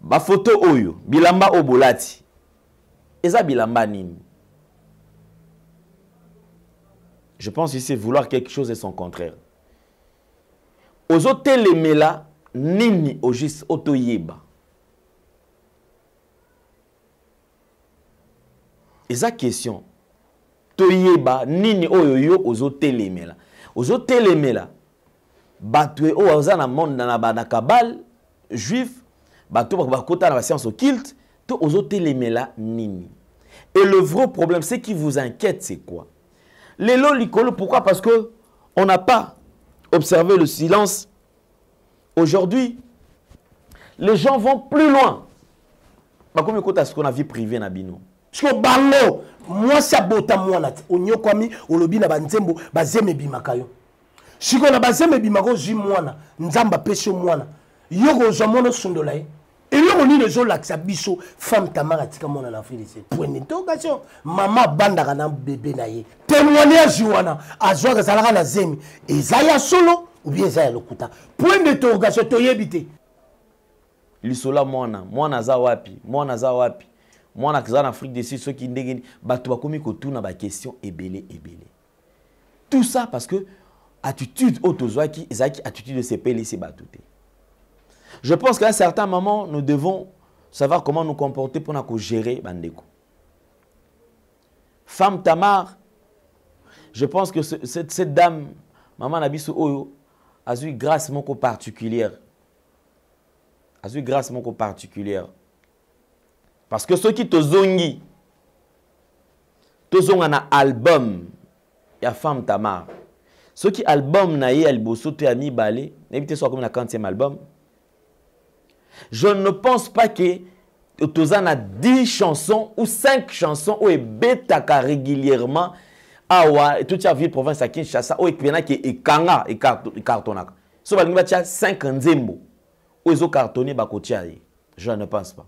Ba photo Oyo bilamba obolati. Eza bilamba nini? Je pense ici vouloir quelque chose et son contraire. Ozo telemela nini ogis otoyeba. Eza question. Toyeba nini oyo yo ozo telemela. Ozo telemela batwe o oza na monde na ba kabal juif bato bakota na science occulte to ozo telemela nini. Et le vrai problème c'est qui vous inquiète c'est quoi? Les lolikolo pourquoi? Parce que on n'a pas observé le silence. Aujourd'hui, les gens vont plus loin. Comme écoute à ce qu'on a vie privée na bino. Parce que bango, moi ça bota moi na onyo kwami olobi na banzembo bazeme bimakayo. Siko na bazeme bimako ji mwana nzamba pesho mwana. Yoko zamono sundola e. Et là on dit les gens là que ça biso femme Tamara tika mwana na Afrique c'est point d'interrogation. Maman banda kana bébé na ye. Témoignage wana azwa ka salaka na zemi. Ezaya solo ou bien ezaya lokuta. Point d'interrogation to yebite. Lisola mwana za wapi? Mwana za wapi? Mwana kiza en Afrique du Sud ceux qui ndengeni bato bakomi kotuna ba question ebele. Tout ça parce que attitude otozwaki ezaki attitude de sepeli se batute. Je pense qu'à un certain moment, nous devons savoir comment nous comporter pour nous gérer Bandeko. Femme Tamar, je pense que cette dame, Maman Nabisu Oyo, a eu grâce moko particulière. A eu grâce moko particulière. Parce que ceux qui te zongi, te zonga na album, il y a Femme Tamar. Ceux qui album na ye alboso te ami balé, n'évitez soit comme la 40e album. Je ne pense pas que tu as 10 chansons ou 5 chansons où betaka régulièrement awa toute la ville province à Kinshasa où il y a qui kanga et cartonaka. So ba linga tia 5 nzembo où ils ont cartonné ba kotia. Je ne pense pas.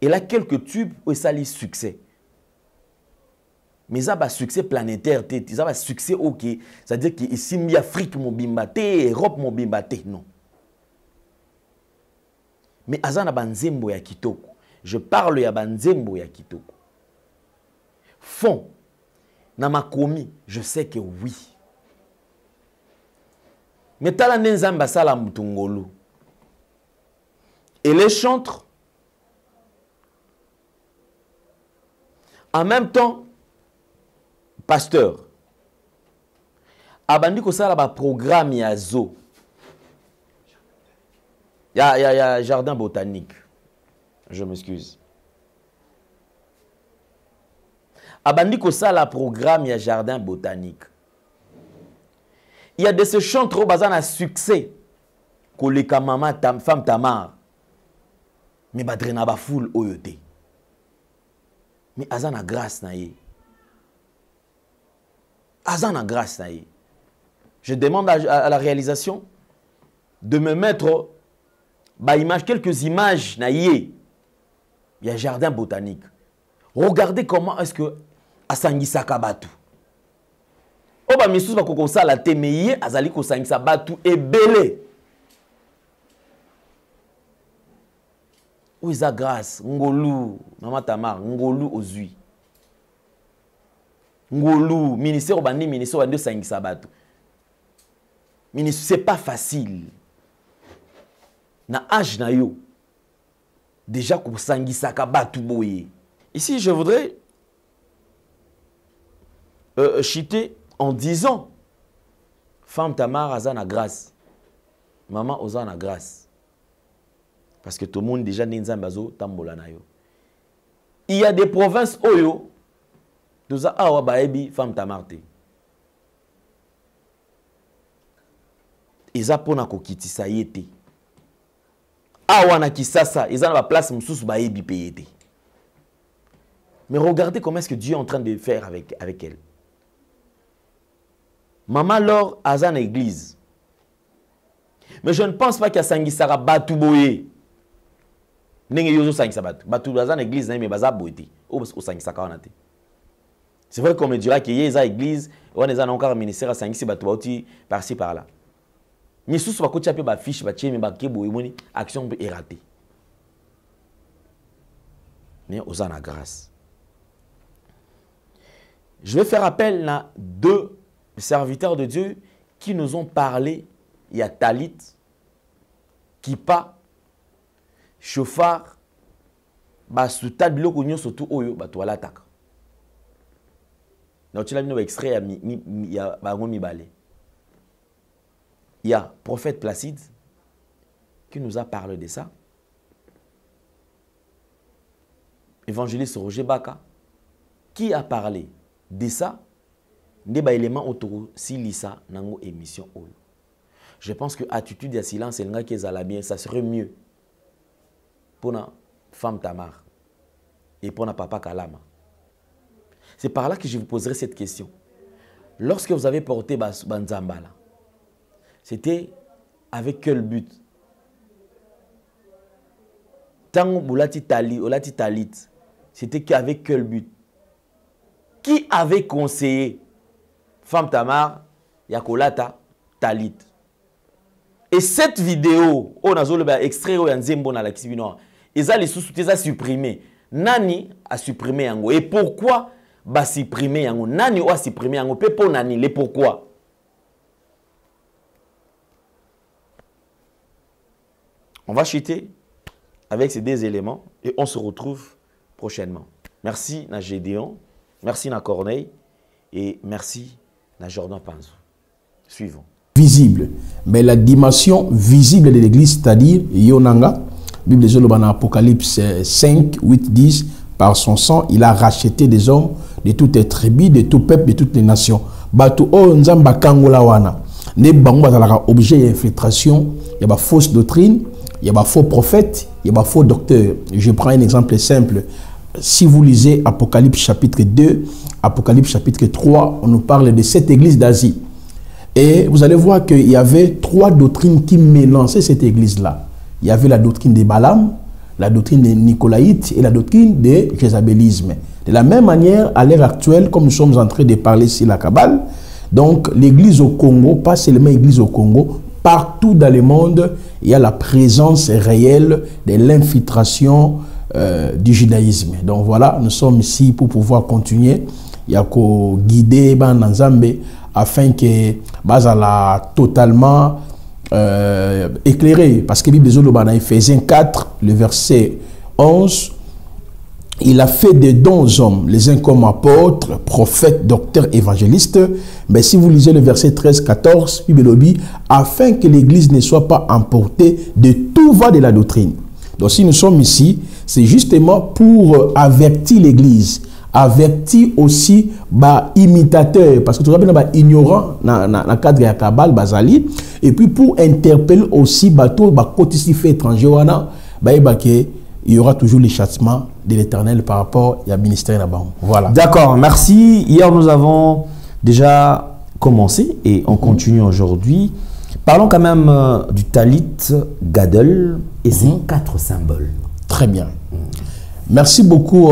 Et là quelques tubes où ça les succès. Mais ça va succès planétaire, ça va succès ok, c'est-à-dire que ici mi Afrique mon bimbate, Europe mon bimbate, non. Mais azana banzembo ya kitoko. Je parle ya banzembo ya kitoko. Fond na makomi, je sais que oui. Mais tala nenzamba sala mutungolu. Et les chantres en même temps pasteur, abandi ko sala ba programme ya zoo. Ya jardin botanique. Je m'excuse. Abandi ko sala programme ya jardin botanique. Il y a de ces chants trop bazan à succès. Koleka mama femme Tamar. Mais badrena ba foule oyote. Mais azana grâce na ye. Azana grâce na ye. Je demande à la réalisation de me mettre quelques images na yé. Il y a jardin botanique. Regardez comment est-ce que asangisaka batu. Oba misusu ba kokosa la temeye azali ko sangisa batu ebele. Où isa grâce ngolu Maman Tamar ngolu ozui. Ngolu ministère obandi ministère obandi sangisa batu. Ministre c'est pas facile. Na âge na yo. Déjà ko sangisaka batu boye. Ici je voudrais chiter en disant femme Tamar azana grâce. Maman ozana grâce. Parce que tout le monde déjà n'enzambazo tambola na yo. Il y a des provinces oyo doza awa baebi femme Tamar te. Eza pona kokitisa yete. Awa na Kisasa, eza na ba place mususu baebi payete. Mais regardez comment est-ce que Dieu est en train de faire avec elle. Maman Laure a une église. Mais je ne pense pas qu'il y a Sangisara Batu Boye. Batu a une église, mais Baza Boye. C'est vrai qu'on me dira qu'il y a une église, on a encore un ministère à Sangisi Batu Bauti par-ci par-là. Mais sous ce que tu as fait, fiche, action est ratée. Mais aux en grâce. Je vais faire appel à deux serviteurs de Dieu qui nous ont parlé. Il y a Talit, Kipa, Chauffard, Basuta, Biloko, Nyon, surtout Oyo, Batoala Tak. Donc, tu as mis extrait, il y a Bagomi Balé. Il y a Prophète Placide qui nous a parlé de ça. Évangéliste Roger Baka qui a parlé de ça. Ndeba élément autour si lisa nango émission. Je pense que attitude et silence et qui est bien, ça serait mieux pour la femme Tamar et pour la papa Kalama. C'est par là que je vous poserai cette question. Lorsque vous avez porté Banzambala, c'était avec quel but? Tango Boulati Tali, Olati Talit, c'était qu'avec quel but? Qui avait conseillé femme Tamar, Yakolata, Talit? Et cette vidéo, on a un extrait où il y a un zembo dans la Kisibinoa, ils ont les sous-sous-titres à supprimer. Nani a supprimé yango. Et pourquoi ba supprimer yango? Nani a supprimé yango? Pepo nani, les pourquoi? On va chuter avec ces deux éléments et on se retrouve prochainement. Merci na Gédéon, merci na Corneille et merci na Jordan Panzo. Suivons. Visible, mais la dimension visible de l'église, c'est-à-dire Yonanga, Bible dans Apocalypse 5, 8, 10, par son sang, il a racheté des hommes de toutes les tribus, de tout peuple, de toutes les nations. Batu o nzamba kangola wana. Ne bango bazalaka objet d'infiltration, il y a fausse doctrine, il y a faux prophète, il y a faux docteur. Je prends un exemple simple. Si vous lisez Apocalypse chapitre 2, Apocalypse chapitre 3, on nous parle de cette église d'Asie. Et vous allez voir qu'il y avait trois doctrines qui mélangeaient cette église-là. Il y avait la doctrine des Balaam, la doctrine des Nicolaïtes et la doctrine des Jézabélisme. De la même manière, à l'heure actuelle, comme nous sommes en train de parler sur la Kabbale, donc l'église au Congo, pas seulement l'église au Congo, partout dans le monde, il y a la présence réelle de l'infiltration du judaïsme. Donc voilà, nous sommes ici pour pouvoir continuer. Il y a qu'à guider Banzambe afin que Bazala totalement éclairé. Parce que la Bible dans Ephésiens 4, le verset 11, il a fait des dons aux hommes, les uns comme apôtres, prophètes, docteurs, évangélistes. Mais si vous lisez le verset 13-14, Bible dit, afin que l'église ne soit pas emportée de tout va de la doctrine. Donc si nous sommes ici, c'est justement pour avertir l'église, avertir aussi les imitateurs, parce que tout le monde est ignorant dans le cadre de la Kabbale, Bazali, et puis pour interpeller aussi les côtés étrangers, il y aura toujours les châtiments de l'Éternel par rapport au ministère là-bas. Voilà. D'accord, merci. Hier, nous avons déjà commencé et on continue aujourd'hui Parlons quand même du talit gadol et ses 4 symboles. Très bien. Merci beaucoup,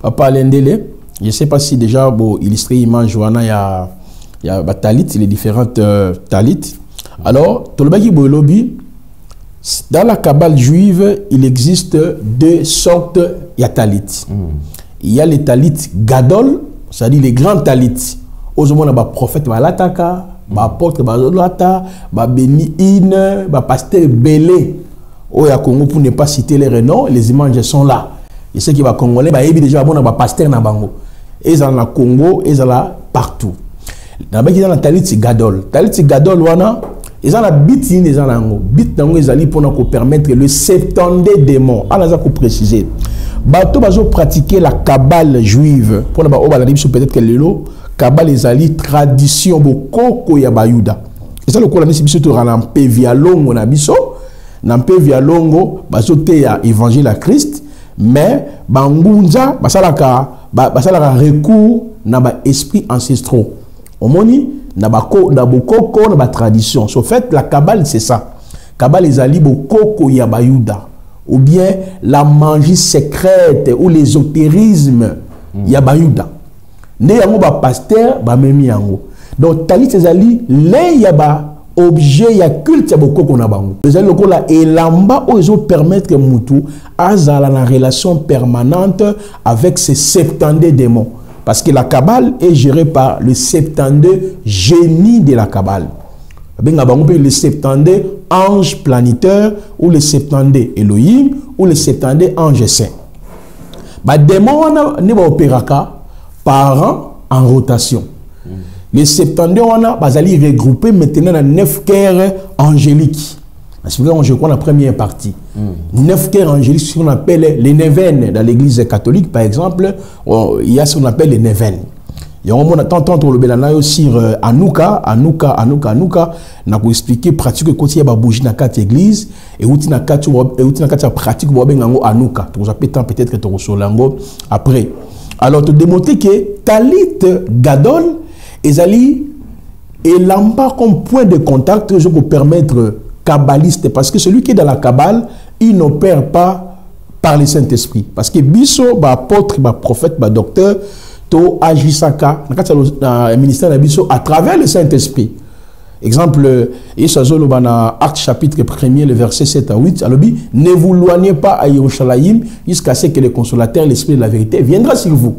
Papa Lendele. Je ne sais pas si déjà, pour illustrer l'image, il y a talit, les différentes talits. Alors, dans la Kabbale juive, il existe 2 sortes de talit. Il y a les talits gadol, c'est-à-dire les grands talits. Aux hommes, il y a prophète, balataka, apôtre, bazolata, béni in, pasteur belé. Au Congo, pour ne pas citer les noms, les images sont là. Et ceux qui va congolais, déjà bon, pasteur na bango. Et ils sont dans le Congo, ils sont là partout. Dans le talit gadol. Talit gadol, ils ont la bite, ils ont la bite, ils ont pour permettre le 70 démons. Alors, pour préciser. Bato bazo pratiquer la Kabbale juive. Pour peut-être que le Kabbale les ali tradition bokoko ya bayuda. Et ça le quoi nisi biso to ralampe via longo na biso. Nampe via longo bazo te ya évangile à Christ, mais bangunza basalaka recours na ba esprit ancestraux. Omoni na bokoko na ba tradition. En fait la Kabbale c'est ça. Kabbale les ali bokoko ya bayuda. Ou bien la magie secrète ou l'ésotérisme yabayuda. Ne yango ba pasteur ba memi yango. Donc talit ezali le yaba objet ya culte ya bokoko na bango. Ezali lokola elamba o ezo permettre mutu azala na relation permanente avec ces 72 démons. Parce que la Kabbale est gérée par le 72 génie de la Kabbale. Les 72 anges planétaires ou les 72 Elohim ou les 72 anges saints. Les démons ne vont opérer par an en rotation. Les 72 sont regroupés maintenant dans 9 cœurs angéliques. Je crois la première partie. 9 cœurs angéliques, ce qu'on appelle les Neven. Dans l'église catholique, par exemple, il y a ce qu'on appelle les Neven. Il y a un moment où on a aussi Anouka, n'a pas expliqué pratique que il y a bougie dans 4 églises et où il y a pratique Anouka. Peut-être que tu as après. Alors, tu démontrer que talit gadol et l'amba comme point de contact je peux permettre kabbaliste parce que celui qui est dans la Kabbale, il n'opère pas par le Saint-Esprit. Parce que biso, apôtre, prophète, docteur, to agisaka dans ministère de Bisso à travers le Saint-Esprit. Exemple, dans Acte chapitre 1er, le verset 7 à 8, alors ne vous loignez pas à Yerushalayim jusqu'à ce que le consolateur, l'Esprit de la vérité, viendra sur vous.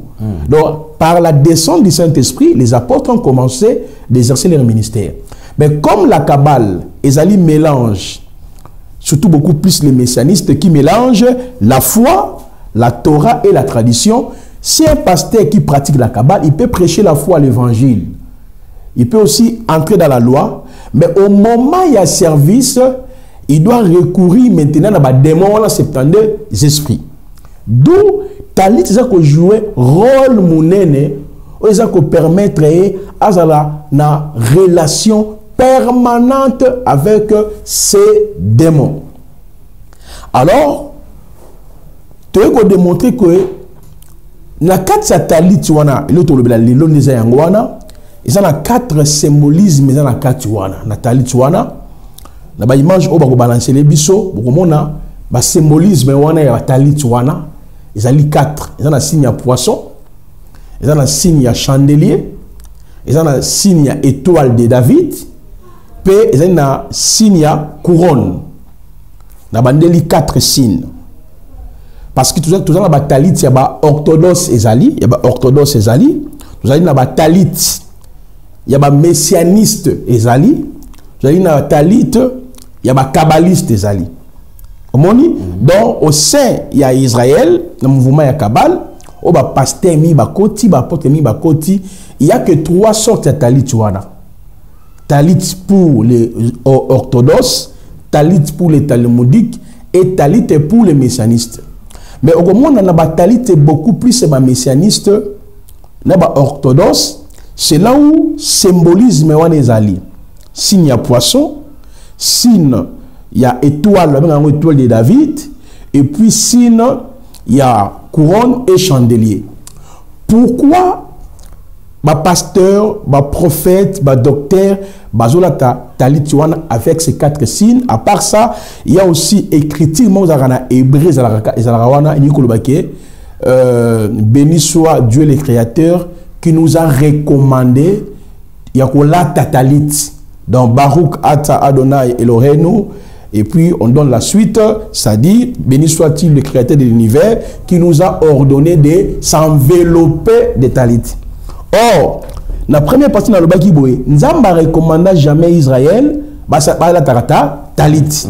Donc, par la descente du Saint-Esprit, les apôtres ont commencé d'exercer leur ministère. Mais comme la Kabbale, ils mélange, surtout beaucoup plus les messianistes qui mélangent la foi, la Torah et la tradition. Si un pasteur qui pratique la Kabbale, il peut prêcher la foi à l'évangile. Il peut aussi entrer dans la loi. Mais au moment où il y a service, il doit recourir maintenant à des démons, à 72 esprits. D'où, talit, c'est ça que jouer rôle mounene, c'est ça que permettre à la relation permanente avec ces démons. Alors, tu veux démontrer que na 4 satellites wana l'autre le lelo neza yango wana ils ont 4 symbolismes ils ont 4 wana na talit wana na ba image o ba ko balancer les biso boko mona ba symbolisme wana ya talit wana ils ont 4 ils ont un signe à poisson ils ont un signe à chandelier ils ont un signe à étoile de David puis ils ont un signe à couronne na bandeli 4 signes. Parce que tout ça, dans la talit, il y a orthodoxe ezali, il y a orthodoxe ezali. Vous allez dans la talit, il y a messianiste ezali. Vous allez dans la talit, il y a kabbaliste ezali. Donc, au sein, il y a Israël, dans le mouvement, il y a Kabbale, il y a pasteur mi bakoti, apôtre mi bakoti. Il n'y a que 3 sortes de talit. Talit pour les orthodoxes, talit pour les talmudiques et talit pour les messianistes. Mais au moins, on a talit beaucoup plus messianiste, orthodoxe. C'est là où symbolisme est ali. Signe à poisson, signe il y a étoile, étoile de David, et puis signe il y a couronne et chandelier. Pourquoi ba pasteur, ba prophète, ba docteur, bazolata talit wana avec ces 4 signes. À part ça, il y a aussi écriture mozarana hébreu zalawana nikolobake béni soit Dieu le créateur qui nous a recommandé yakolata talit dans Baruch Ata Adonai Elohenu. Et puis on donne la suite, ça dit béni soit-il le créateur de l'univers qui nous a ordonné de s'envelopper de talit. Or, la première partie dans le Bakiboé, Nzamba recommanda jamais Israël, talit.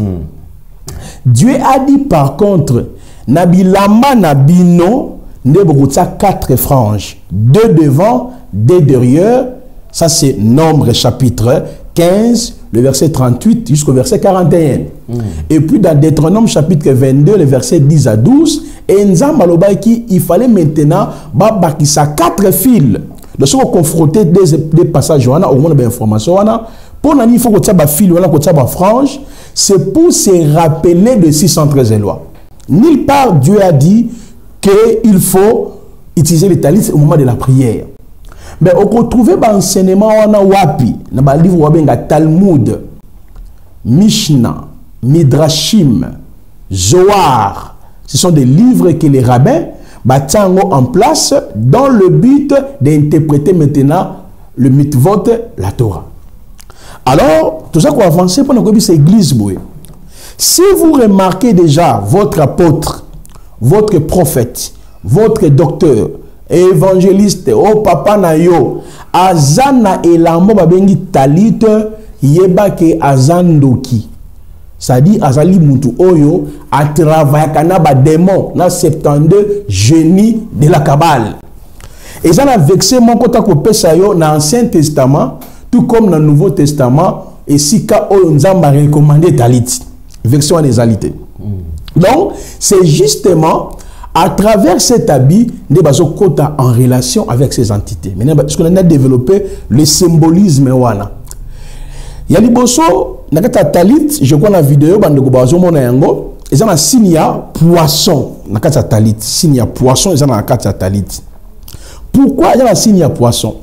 Dieu a dit par contre, Nabilama Nabino, Nebrouta 4 franges, 2 devant, 2 derrière. Ça c'est Nombre chapitre 15, le verset 38 jusqu'au verset 41. Et puis dans Deutéronome chapitre 22, le verset 10 à 12, et Nzamba Lobaki, il fallait maintenant babakisa 4 fils. De se confronter des passages au moins d'informations pour il faut que ça fil ou que ça frange, c'est pour se rappeler de 613 lois. Nulle part Dieu a dit qu'il faut utiliser les talis au moment de la prière. Mais on retrouve l'enseignement wapi dans le livre wabenga Talmud, Mishnah, Midrashim, Zohar. Ce sont des livres que les rabbins battango en place dans le but d'interpréter maintenant le mitzvot, la Torah. Alors, tout ça qu'on avance pendant que c'est l'église. Si vous remarquez déjà votre apôtre, votre prophète, votre docteur, évangéliste, oh papa na yo, azana elamo babengi talit yeba ke azandoki. Ça dit azali mutu oyo a travaillé kana ba démon na 72 génies de la Kabbale. Et ça a vexé mon kota ko pesa yo na Ancien Testament tout comme dans le Nouveau Testament et si ka oyo nzamba recommandé talit. Vexé en égalité. Donc c'est justement à travers cet habit de bazo kota en relation avec ces entités. Maintenant parce qu'on a développé le symbolisme wana. Il y a liboso nakata talit, je crois la vidéo bandeko bazo mona yango, ils ont un signe poisson nakata talit, signe poisson ils ont nakata talit. Pourquoi il y a un signe poisson?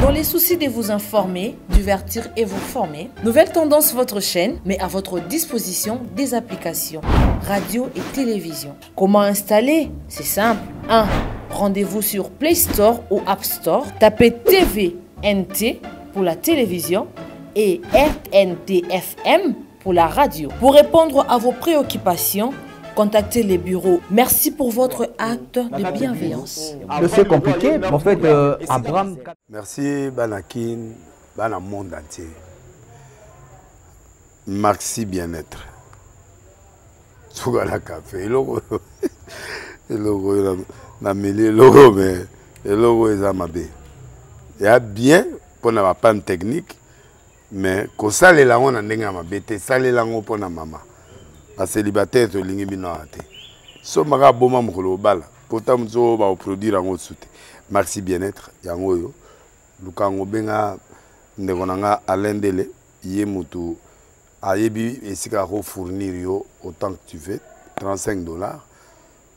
Dans les soucis de vous informer, divertir et vous former, Nouvelle Tendance votre chaîne met à votre disposition des applications radio et télévision. Comment installer? C'est simple. 1. Rendez-vous sur Play Store ou App Store, tapez TVNT pour la télévision et RNTFM pour la radio. Pour répondre à vos préoccupations, contactez les bureaux. Merci pour votre acte de bienveillance. C'est compliqué, mais en fait, Abraham... Merci, Banakin, Bana monde entier. Merci bien-être. Sougala café, logo, na mêlé logo, mais le logo est à ma baie. Il y a bien pour la panne technique, mais quand ça les langues on a ma bête, ça les langues pour la maman. À célibataire to lingi bino ate. So maga boma mukolo bala. Pourtant zo ba produire en soute. Merci bien-être yango yo. Lukango benga ndekonanga alendele yé mutu ayebi esika ko fournir yo autant que tu veux $35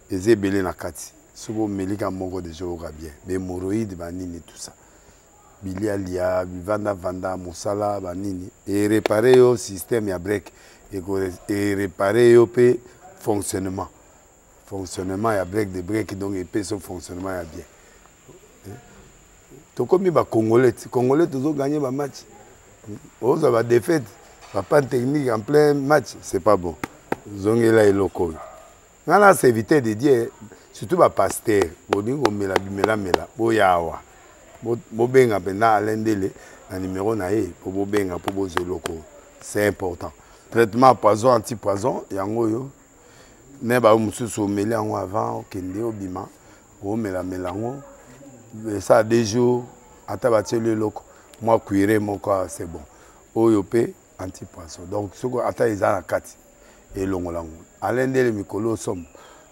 et zebele na kati. Sobo melika moko de jo ga bien. Mais hémorroïdes banini tout ça. Bilialia, vanda musala banini et réparer yo système ya break. Et réparer le fonctionnement. Fonctionnement, il y a break de break, donc il son fonctionnement il y a bien. Tout comme les Congolais, toujours gagné le match. Vous avez des défaites, pas de technique en plein match, c'est pas bon. Ils ont là et local. Maintenant, c'est éviter de dire, surtout les pasteurs, ils disent que mela, boyawa. Bobenga pendant l'endele, un numéro naïe, pour bobenga, pour boser local. C'est important. Traitement poison, anti-poison, yango yo. Ne ba mususu meli yango avant kende obima, o mela melango. Ça 2 jours, ata batie le loko. Moi cuire mon corps, c'est bon. Oyo pe anti-poison. Donc soko ata izana kati et longolango. Alendele mikolo som.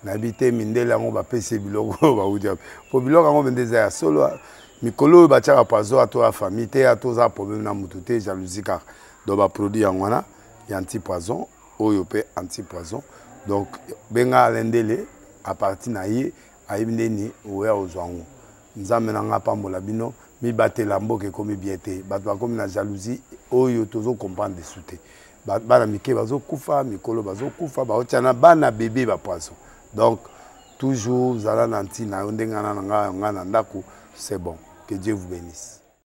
Nabité mindele yango ba pese biloko ba udia. Po biloko yango bendeza ya solo mikolo ba tia poison à toi famille, te à toi problème na mutute jalousie car do ba produit yango na anti-poison, oyope anti-poison. Donc, benga alendele, à partir naïe, aïbneni, oué aux ouangou. nzambe na nga pambola bino mibatela mboka ekomi bien te bato bakomi na jalousie oyo tozocomprendre desu te bana mike bazokufa mikolo bazokufa baotia na bana bebe bapoison donc toujours zala na ntina yo ndenge nga na ndako c'est bon que Dieu vous bénisse.